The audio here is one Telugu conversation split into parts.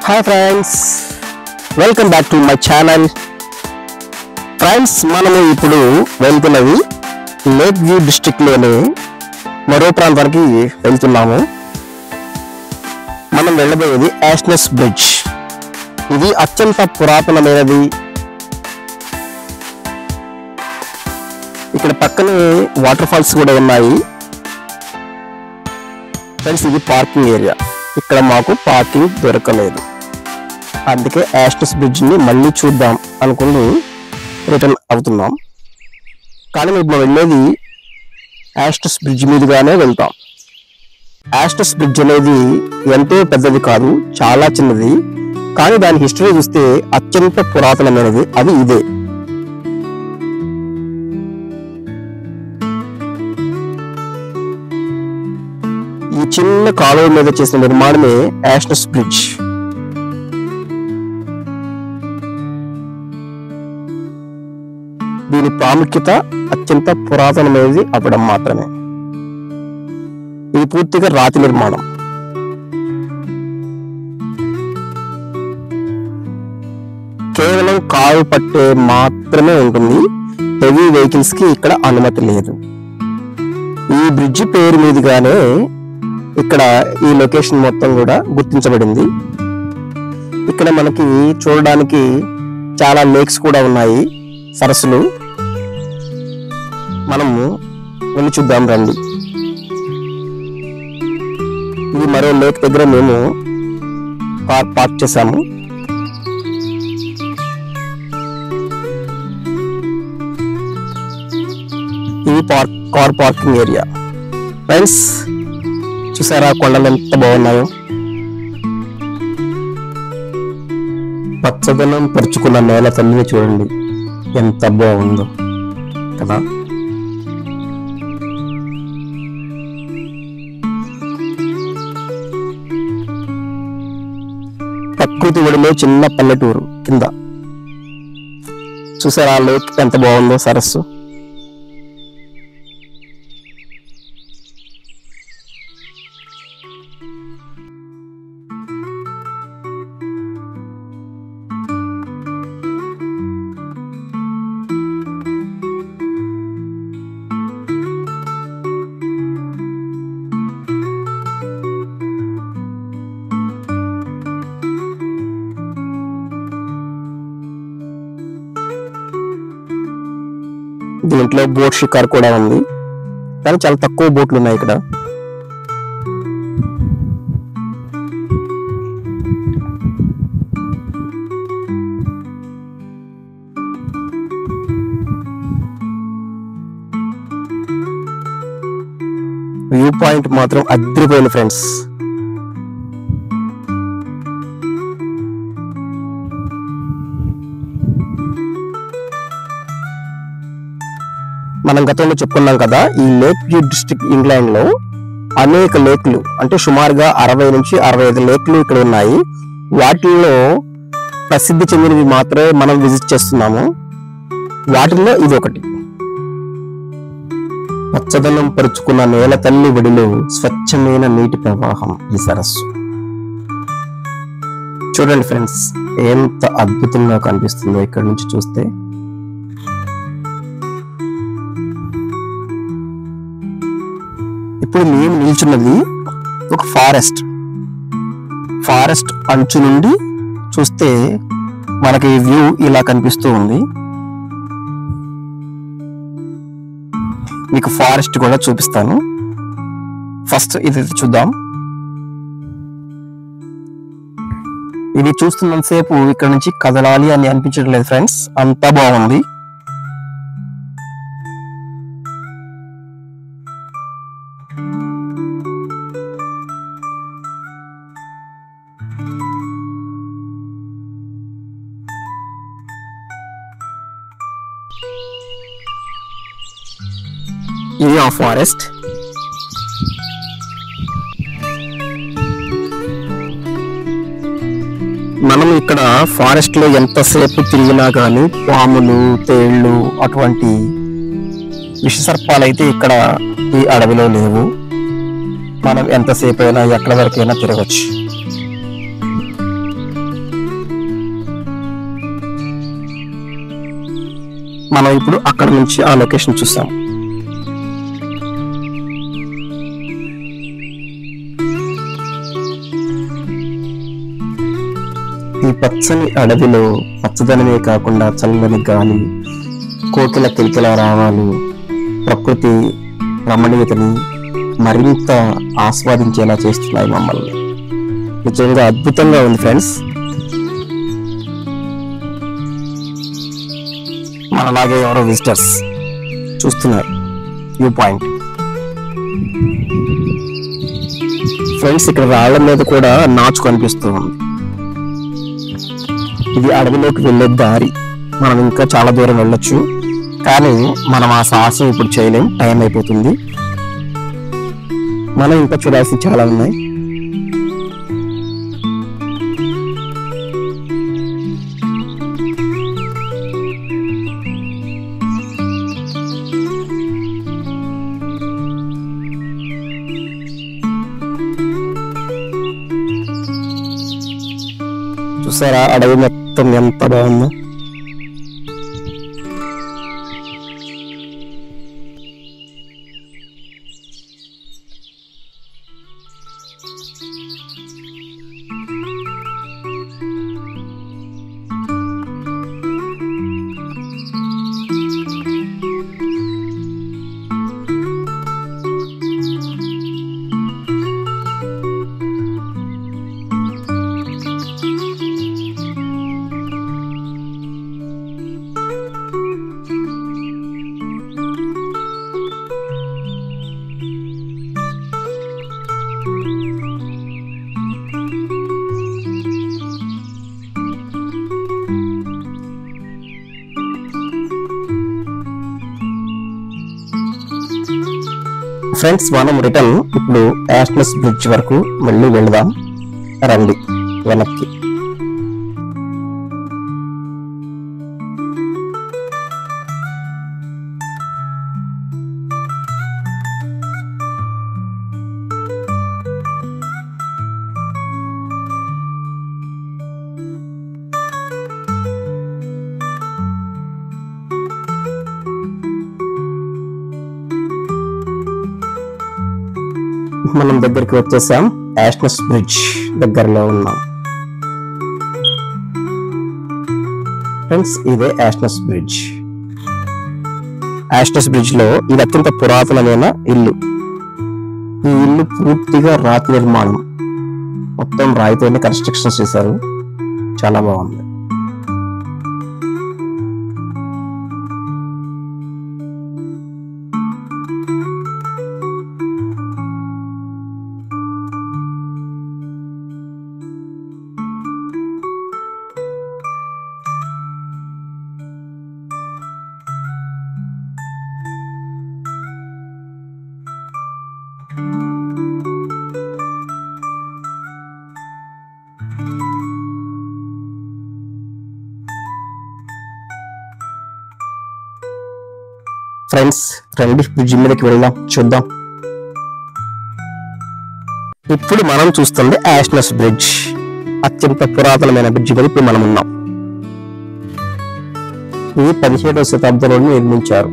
Hi friends, welcome back to my channel. Friends, మనము ఇప్పుడు వెళ్తున్నది లేక్ వ్యూ డిస్ట్రిక్ట్లోని మరో ప్రాంతానికి వెళ్తున్నాము. మనం వెళ్ళబోయేది యాష్నెస్ బ్రిడ్జ్. ఇది అత్యంత పురాతనమైనది. ఇక్కడ పక్కనే వాటర్ ఫాల్స్ కూడా ఉన్నాయి. ఫ్రెండ్స్, ఇది పార్కింగ్ ఏరియా. ఇక్కడ మాకు పార్కింగ్ దొరకలేదు, అందుకే యాష్నెస్ బ్రిడ్జ్ని మళ్ళీ చూద్దాం అనుకుని రిటర్న్ అవుతున్నాం. కానీ మేము వెళ్ళేది యాష్నెస్ బ్రిడ్జ్ మీదుగానే వెళ్తాం. యాష్నెస్ బ్రిడ్జ్ అనేది ఎంతో పెద్దది కాదు, చాలా చిన్నది. కానీ దాని హిస్టరీ చూస్తే అత్యంత పురాతనమైనది. అది ఇదే. ఈ చిన్న కాలువ మీద చేసిన నిర్మాణమే యాష్నెస్ బ్రిడ్జ్. దీని ప్రాముఖ్యత అత్యంత పురాతనమైనది అవ్వడం మాత్రమే. ఇది పూర్తిగా రాతి నిర్మాణం. కేవలం కారు పట్టే మాత్రమే ఉంటుంది. హెవీ వెహికల్స్ కి ఇక్కడ అనుమతి లేదు. ఈ బ్రిడ్జి పేరు మీదుగానే ఇక్కడ ఈ లొకేషన్ మొత్తం కూడా గుర్తించబడింది. ఇక్కడ మనకి చూడడానికి చాలా లేక్స్ కూడా ఉన్నాయి, సరస్సులు. మనము వెళ్ళి చూద్దాం రండి. ఇది మరో లేక్ దగ్గర మేము కార్ పార్క్ చేసాము. ఇది కార్ పార్కింగ్ ఏరియా. ఫ్రెండ్స్, చూసారా కొండలు ఎంత బాగున్నాయో. పచ్చదనం పరుచుకున్న నేల తల్లిని చూడండి, ఎంత బాగుందో కదా. ప్రకృతి ఒడిలో చిన్న పల్లెటూరు కింద చూసారా లేక్ ఎంత బాగుందో, సరస్సు. దీంట్లో బోట్ షికార్ కూడా ఉంది, కానీ చాలా తక్కువ బోట్లు ఉన్నాయి ఇక్కడ. వ్యూ పాయింట్ మాత్రం అద్రిపోయింది ఫ్రెండ్స్. మనం గతంలో చెప్పుకున్నాం కదా, ఈ లేక్ వ్యూ డిస్ట్రిక్ట్ ఇంగ్లాండ్ లో అనేక లేక్లు, అంటే సుమారుగా 60 నుంచి 65 లేక్లు ఇక్కడ ఉన్నాయి. వాటిల్లో ప్రసిద్ధి చెందినవి మాత్రమే మనం విజిట్ చేస్తున్నాము. వాటిల్లో ఇది ఒకటి. పచ్చదనం పరుచుకున్న నేల తల్లి ఒడిలో స్వచ్ఛమైన నీటి ప్రవాహం ఈ సరస్సు. చూడండి ఫ్రెండ్స్, ఎంత అద్భుతంగా కనిపిస్తుందో ఇక్కడ నుంచి చూస్తే. ఇప్పుడు మేము నిల్చున్నది ఒక ఫారెస్ట్ అంచు నుండి చూస్తే మనకి వ్యూ ఇలా కనిపిస్తూ ఉంది. మీకు ఫారెస్ట్ కూడా చూపిస్తాను. ఫస్ట్ ఇది చూద్దాం. ఇది చూస్తున్నంతసేపు ఇక్కడ నుంచి కదలాలి అని అనిపించడం లేదు ఫ్రెండ్స్, అంతా బాగుంది. ఇది ఆ ఫారెస్ట్. మనం ఇక్కడ ఫారెస్ట్ లో ఎంతసేపు తిరిగినా కానీ పాములు, తేళ్లు, అటువంటి విషసర్పాలు అయితే ఇక్కడ ఈ అడవిలో లేవు. మనం ఎంతసేపు అయినా ఎక్కడి వరకైనా తిరగచ్చు. మనం ఇప్పుడు అక్కడ నుంచి ఆ లొకేషన్ చూసాం. ఈ పచ్చని అడవిలో పచ్చదనమే కాకుండా చల్లని గాలి, కోకిల కిలకిల రావాలు ప్రకృతి రమణీయతని మరింత ఆస్వాదించేలా చేస్తున్నాయి మమ్మల్ని. నిజంగా అద్భుతంగా ఉంది ఫ్రెండ్స్. మనలాగే ఎవరో విజిటర్స్ చూస్తున్నారు వ్యూ పాయింట్. ఫ్రెండ్స్, ఇక్కడ రాళ్ల మీద కూడా నాచు కనిపిస్తూ ఉంది. ఇది అడవిలోకి వెళ్ళే దారి. మనం ఇంకా చాలా దూరం వెళ్ళొచ్చు, కానీ మనం ఆ సాహసం ఇప్పుడు చేయలేం, టైం అయిపోతుంది. మనం ఇంకా చూడాల్సి చాలా ఉన్నాయి. చూసారా అడవి మొత్తం ఎంత బాగుందో. ఫ్రెండ్స్, మనం రిటర్న్ ఇప్పుడు యాస్నస్ బ్రిడ్జ్ వరకు మళ్ళీ వెళదాం. రండి వెనక్కి. మనం దగ్గరికి వచ్చేసాం. యాస్నస్ బ్రిడ్జ్ దగ్గరలో ఉన్నాం ఫ్రెండ్స్. ఇదే యాస్నస్ బ్రిడ్జ్. యాస్నస్ బ్రిడ్జ్ లో ఇది అత్యంత పురాతనమైన ఇల్లు. ఈ ఇల్లు పూర్తిగా రాతి నిర్మాణం, మొత్తం రాయితోనే కన్స్ట్రక్షన్ చేశారు. చాలా బాగుంది. ఫ్రెండ్స్, రండి బ్రిడ్జ్ మీదకి వెళ్దాం, చూద్దాం. ఇప్పుడు మనం చూస్తుంది యాస్నస్ బ్రిడ్జ్, అత్యంత పురాతనమైన బ్రిడ్జ్ మీద ఇప్పుడు మనం ఉన్నాం. ఇది 17వ శతాబ్దంలో నిర్మించారు.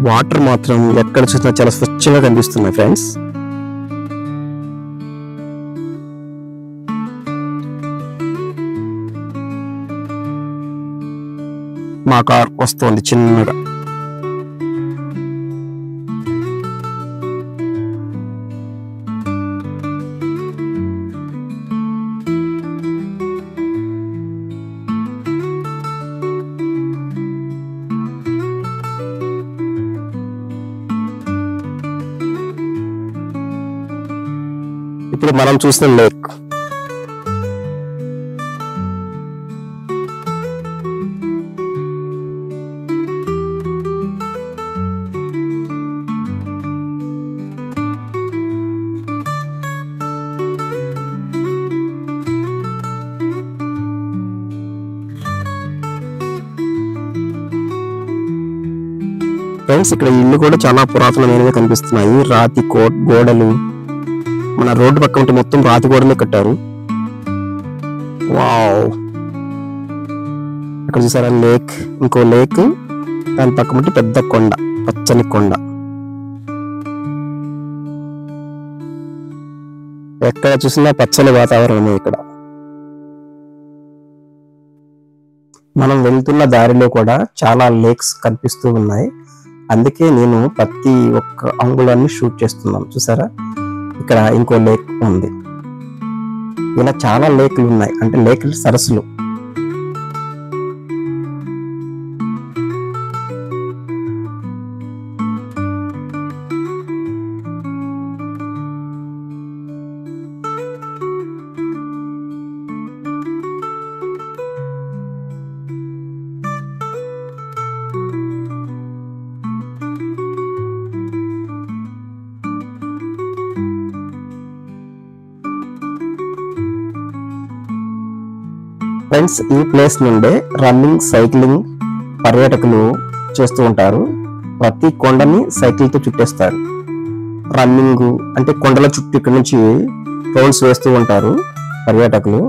వాటర్ మాత్రం ఎక్కడ చూసినా చాలా స్వచ్ఛంగా కనిపిస్తున్నాయి ఫ్రెండ్స్. మా కార్ వస్తుంది చిన్నగా. ఇప్పుడు మనం చూసిన లేక్. ఫ్రెండ్స్, ఇక్కడ ఇల్లు కూడా చాలా పురాతనమైనవి కనిపిస్తున్నాయి. రాతి గోడలు, మన రోడ్డు పక్క ఉంటే మొత్తం రాతి గోడలే కట్టారు. వావ్, ఇక్కడ చూసారా లేక్, ఇంకో లేక్, దాని పక్క ఉంటే పెద్ద కొండ, పచ్చని కొండ. ఎక్కడ చూసినా పచ్చని వాతావరణమే ఇక్కడ. మనం వెళ్తున్న దారిలో కూడా చాలా లేక్స్ కనిపిస్తూ ఉన్నాయి. అందుకే నేను ప్రతి ఒక్క అంగుళాన్ని షూట్ చేస్తున్నాను. చూసారా, ఇక్కడ ఇంకో లేక్ ఉంది. ఇలా చాలా లేక్లు ఉన్నాయి, అంటే లేక్లు సరస్సులు. ఫ్రెండ్స్, ఈ ప్లేస్ నుండే రన్నింగ్, సైక్లింగ్ పర్యాటకులు చేస్తూ ఉంటారు. ప్రతి కొండని సైకిల్ తో చుట్టేస్తారు. రన్నింగ్ అంటే కొండల చుట్టూ ఇక్కడ నుంచి రౌండ్స్ వేస్తూ ఉంటారు పర్యాటకులు.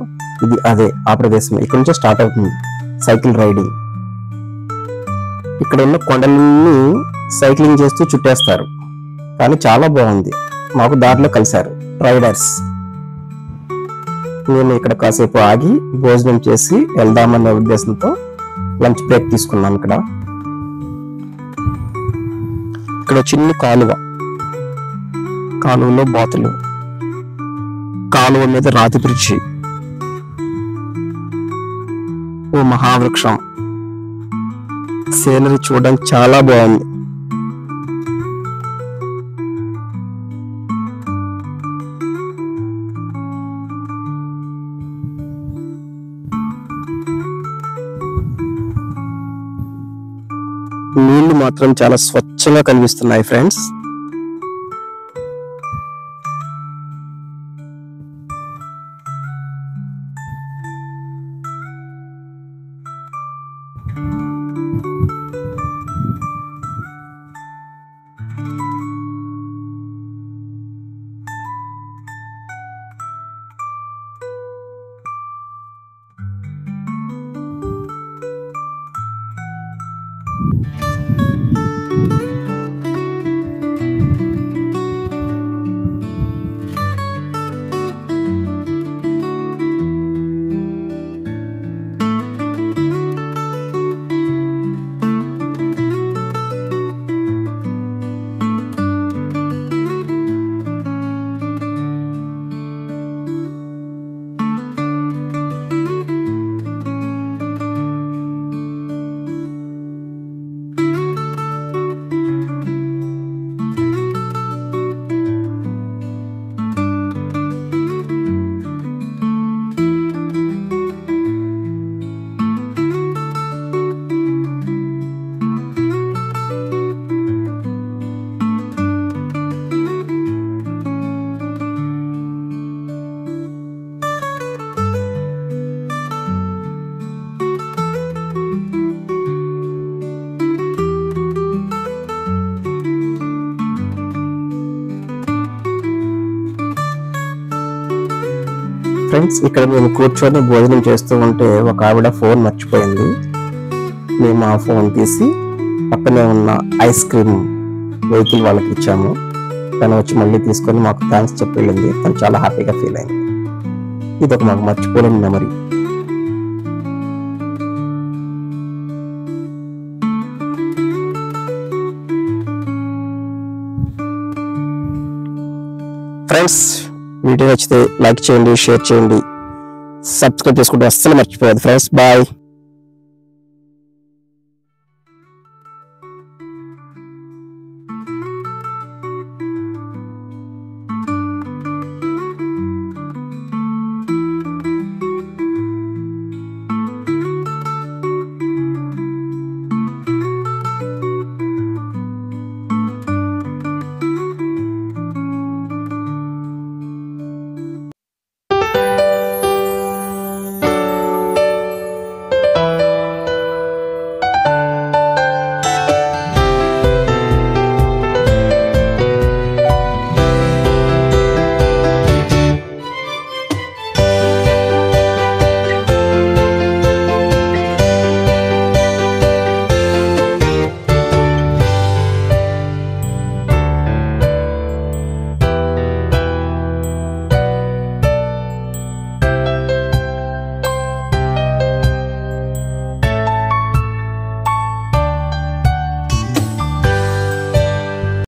ఇది అదే ఆ ప్రదేశం, ఇక్కడ నుంచే స్టార్ట్ అవుతుంది సైకిల్ రైడింగ్. ఇక్కడ ఉన్న కొండలన్నీ సైక్లింగ్ చేస్తూ చుట్టేస్తారు. కానీ చాలా బాగుంది. మాకు దారిలో కలిశారు రైడర్స్. నేను ఇక్కడ కాసేపు ఆగి భోజనం చేసి వెళ్దామనే ఉద్దేశంతో లంచ్ బ్రేక్ తీసుకున్నాను. ఇక్కడ చిన్న కాలువ, కాలువలో బాతులు, కాలువ మీద రాతి బ్రిడ్జి, ఓ మహావృక్షం. సీనరీ చూడడానికి చాలా బాగుంది. నీళ్లు మాత్రం చాలా స్వచ్ఛంగా కనిపిస్తున్నాయి ఫ్రెండ్స్. ఫ్రెండ్స్, ఇక్కడ మేము కూర్చొని భోజనం చేస్తూ ఉంటే ఒక ఆవిడ ఫోన్ మర్చిపోయింది. మేము ఆ ఫోన్ తీసి పక్కనే ఉన్న ఐస్ క్రీమ్ వెహికల్ వాళ్ళకి ఇచ్చాము. తను వచ్చి మళ్ళీ తీసుకొని మాకు థ్యాంక్స్ చెప్పి వెళ్ళింది. తను చాలా హ్యాపీగా ఫీల్ అయింది. ఇది ఒక మాకు మర్చిపోలేని మెమరీ. ఫ్రెండ్స్, వీడియో నచ్చితే లైక్ చేయండి, షేర్ చేయండి, సబ్స్క్రైబ్ చేసుకుంటే అస్సలు మర్చిపోవద్దు ఫ్రెండ్స్. బాయ్.